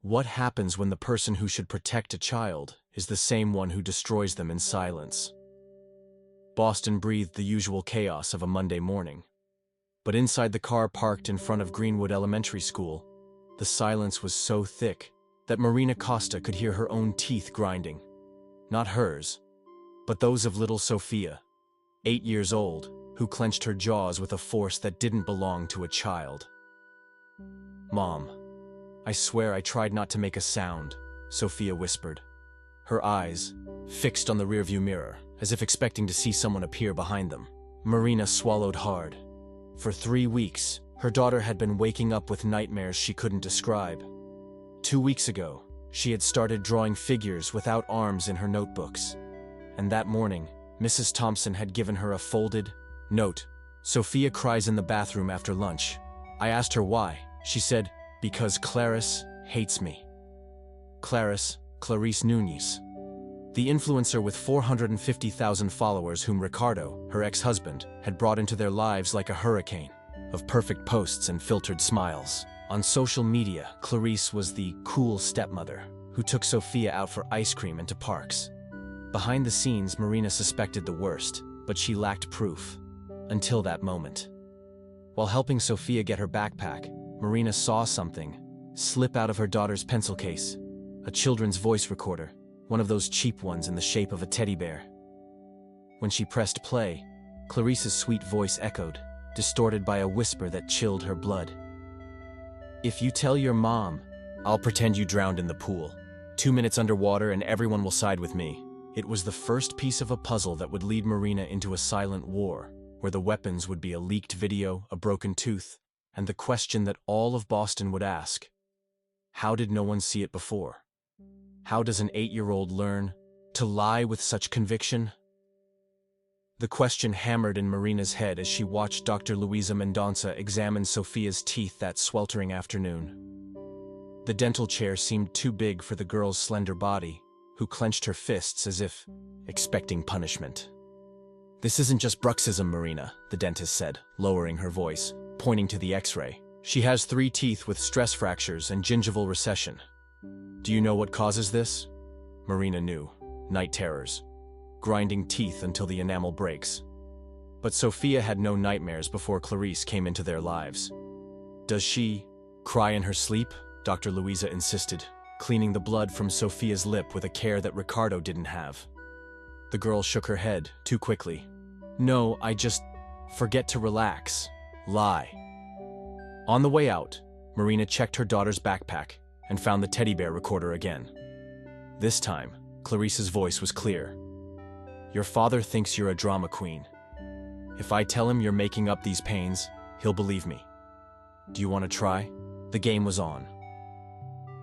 What happens when the person who should protect a child is the same one who destroys them in silence? Boston breathed the usual chaos of a Monday morning. But inside the car parked in front of Greenwood Elementary School, the silence was so thick that Marina Costa could hear her own teeth grinding. Not hers, but those of little Sophia, 8 years old, who clenched her jaws with a force that didn't belong to a child. "Mom, I swear I tried not to make a sound," Sophia whispered, her eyes fixed on the rearview mirror, as if expecting to see someone appear behind them. Marina swallowed hard. For 3 weeks, her daughter had been waking up with nightmares she couldn't describe. 2 weeks ago, she had started drawing figures without arms in her notebooks. And that morning, Mrs. Thompson had given her a folded note. "Sophia cries in the bathroom after lunch. I asked her why. She said, because Clarice hates me." Clarice Nunez. The influencer with 450,000 followers whom Ricardo, her ex-husband, had brought into their lives like a hurricane of perfect posts and filtered smiles. On social media, Clarice was the cool stepmother who took Sophia out for ice cream and to parks. Behind the scenes, Marina suspected the worst, but she lacked proof. Until that moment. While helping Sophia get her backpack, Marina saw something slip out of her daughter's pencil case. A children's voice recorder, one of those cheap ones in the shape of a teddy bear. When she pressed play, Clarice's sweet voice echoed, distorted by a whisper that chilled her blood. "If you tell your mom, I'll pretend you drowned in the pool. 2 minutes underwater and everyone will side with me." It was the first piece of a puzzle that would lead Marina into a silent war, where the weapons would be a leaked video, a broken tooth, and the question that all of Boston would ask: how did no one see it before? How does an 8-year-old learn to lie with such conviction? The question hammered in Marina's head as she watched Dr. Luisa Mendonça examine Sophia's teeth that sweltering afternoon. The dental chair seemed too big for the girl's slender body, who clenched her fists as if expecting punishment. "This isn't just bruxism, Marina," the dentist said, lowering her voice, pointing to the x-ray. "She has 3 teeth with stress fractures and gingival recession. Do you know what causes this?" Marina knew. Night terrors. Grinding teeth until the enamel breaks. But Sophia had no nightmares before Clarice came into their lives. "Does she cry in her sleep?" Dr. Luisa insisted, cleaning the blood from Sophia's lip with a care that Ricardo didn't have. The girl shook her head too quickly. "No, I just forget to relax. Lie." On the way out, Marina checked her daughter's backpack and found the teddy bear recorder again. This time, Clarice's voice was clear. "Your father thinks you're a drama queen. If I tell him you're making up these pains, he'll believe me. Do you want to try?" The game was on.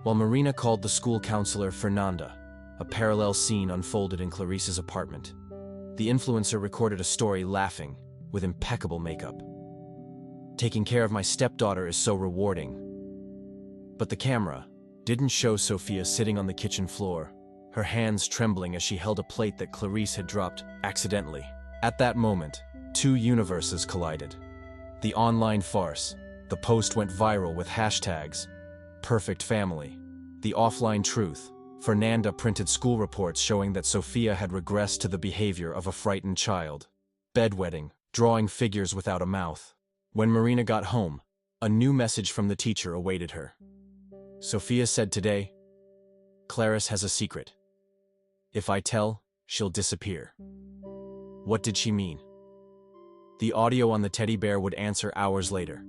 While Marina called the school counselor Fernanda, a parallel scene unfolded in Clarice's apartment. The influencer recorded a story laughing, with impeccable makeup. "Taking care of my stepdaughter is so rewarding." But the camera didn't show Sophia sitting on the kitchen floor, her hands trembling as she held a plate that Clarice had dropped accidentally. At that moment, 2 universes collided. The online farce, the post went viral with hashtags perfect family. The offline truth, Fernanda printed school reports showing that Sophia had regressed to the behavior of a frightened child. Bedwetting, drawing figures without a mouth. When Marina got home, a new message from the teacher awaited her. Sophia said today, "Clarice has a secret. If I tell, she'll disappear." What did she mean? The audio on the teddy bear would answer hours later.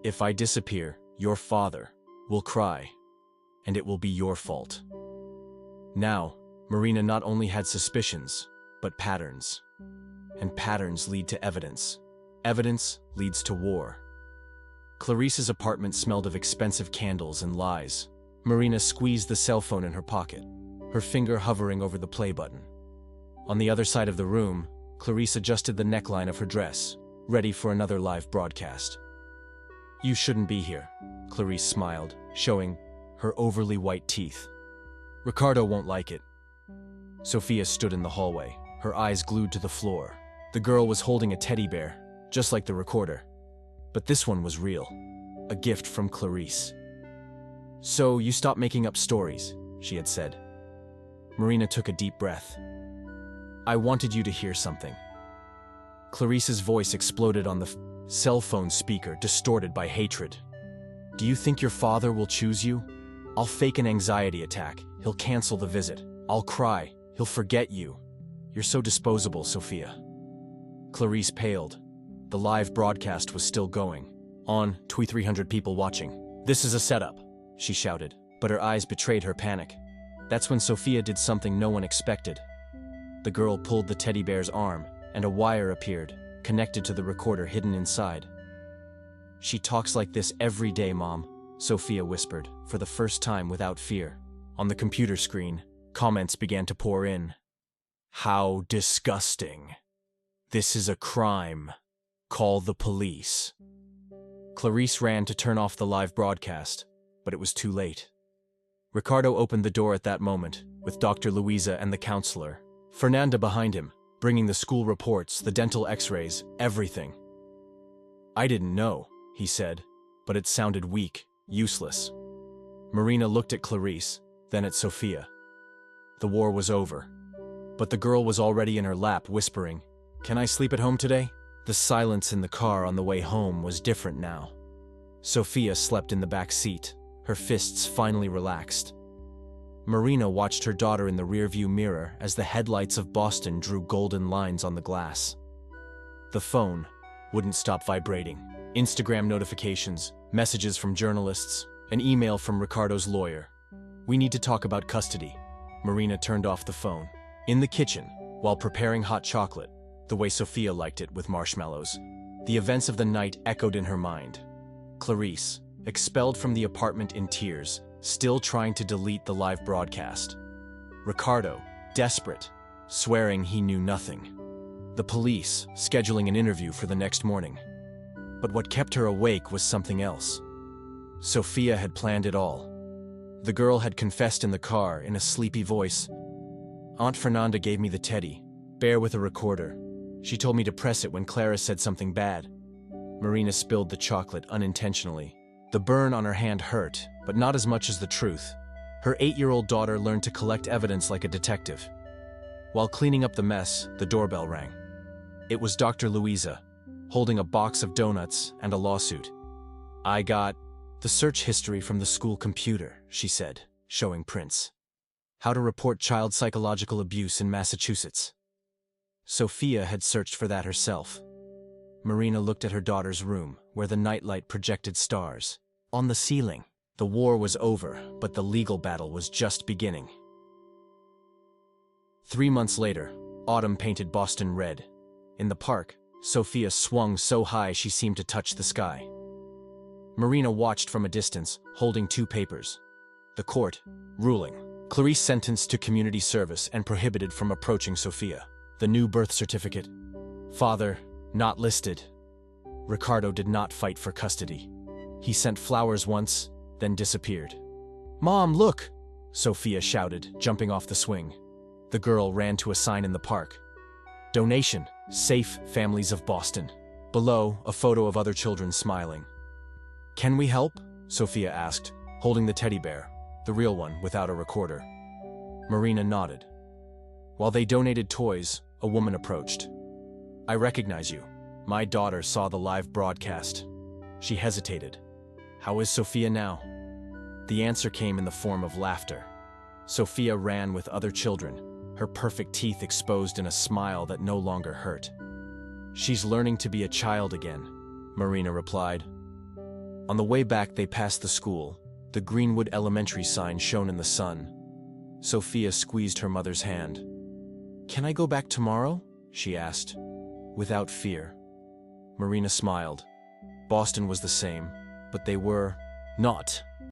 "If I disappear, your father will cry, and it will be your fault." Now, Marina not only had suspicions, but patterns. And patterns lead to evidence. Evidence leads to war. Clarice's apartment smelled of expensive candles and lies. Marina squeezed the cell phone in her pocket, her finger hovering over the play button. On the other side of the room, Clarice adjusted the neckline of her dress, ready for another live broadcast. "You shouldn't be here," Clarice smiled, showing her overly white teeth. "Ricardo won't like it." Sophia stood in the hallway, her eyes glued to the floor. The girl was holding a teddy bear, just like the recorder. But this one was real, a gift from Clarice. "So you stopped making up stories," she had said. Marina took a deep breath. "I wanted you to hear something." Clarice's voice exploded on the cell phone speaker, distorted by hatred. "Do you think your father will choose you? I'll fake an anxiety attack. He'll cancel the visit. I'll cry. He'll forget you. You're so disposable, Sophia." Clarice paled. The live broadcast was still going. On, 300 people watching. "This is a setup," she shouted, but her eyes betrayed her panic. That's when Sophia did something no one expected. The girl pulled the teddy bear's arm, and a wire appeared, connected to the recorder hidden inside. "She talks like this every day, Mom," Sophia whispered, for the first time without fear. On the computer screen, comments began to pour in. "How disgusting. This is a crime. Call the police." Clarice ran to turn off the live broadcast, but it was too late. Ricardo opened the door at that moment, with Dr. Luisa and the counselor. Fernanda behind him, bringing the school reports, the dental x-rays, everything. "I didn't know," he said, but it sounded weak, useless. Marina looked at Clarice, then at Sophia. The war was over, but the girl was already in her lap, whispering, "Can I sleep at home today?" The silence in the car on the way home was different now. Sophia slept in the back seat, her fists finally relaxed. Marina watched her daughter in the rearview mirror as the headlights of Boston drew golden lines on the glass. The phone wouldn't stop vibrating. Instagram notifications, messages from journalists, an email from Ricardo's lawyer. "We need to talk about custody." Marina turned off the phone. In the kitchen, while preparing hot chocolate, the way Sophia liked it with marshmallows, the events of the night echoed in her mind. Clarice, expelled from the apartment in tears, still trying to delete the live broadcast. Ricardo, desperate, swearing he knew nothing. The police, scheduling an interview for the next morning. But what kept her awake was something else. Sophia had planned it all. The girl had confessed in the car in a sleepy voice. "Aunt Fernanda gave me the teddy bear with a recorder. She told me to press it when Clara said something bad." Marina spilled the chocolate unintentionally. The burn on her hand hurt, but not as much as the truth. Her 8-year-old daughter learned to collect evidence like a detective. While cleaning up the mess, the doorbell rang. It was Dr. Luisa, holding a box of donuts and a lawsuit. "I got the search history from the school computer," she said, showing prints. "How to report child psychological abuse in Massachusetts." Sophia had searched for that herself. Marina looked at her daughter's room, where the nightlight projected stars. On the ceiling, the war was over, but the legal battle was just beginning. 3 months later, autumn painted Boston red. In the park, Sophia swung so high she seemed to touch the sky. Marina watched from a distance, holding 2 papers. The court, ruling. Clarice sentenced to community service and prohibited from approaching Sophia. The new birth certificate. Father, not listed. Ricardo did not fight for custody. He sent flowers once, then disappeared. "Mom, look!" Sophia shouted, jumping off the swing. The girl ran to a sign in the park. "Donation, Safe Families of Boston." Below, a photo of other children smiling. "Can we help?" Sophia asked, holding the teddy bear, the real one without a recorder. Marina nodded. While they donated toys, a woman approached. "I recognize you. My daughter saw the live broadcast." She hesitated. "How is Sophia now?" The answer came in the form of laughter. Sophia ran with other children, her perfect teeth exposed in a smile that no longer hurt. "She's learning to be a child again," Marina replied. On the way back, they passed the school, the Greenwood Elementary sign shone in the sun. Sophia squeezed her mother's hand. "Can I go back tomorrow?" she asked, without fear. Marina smiled. Boston was the same, but they were not.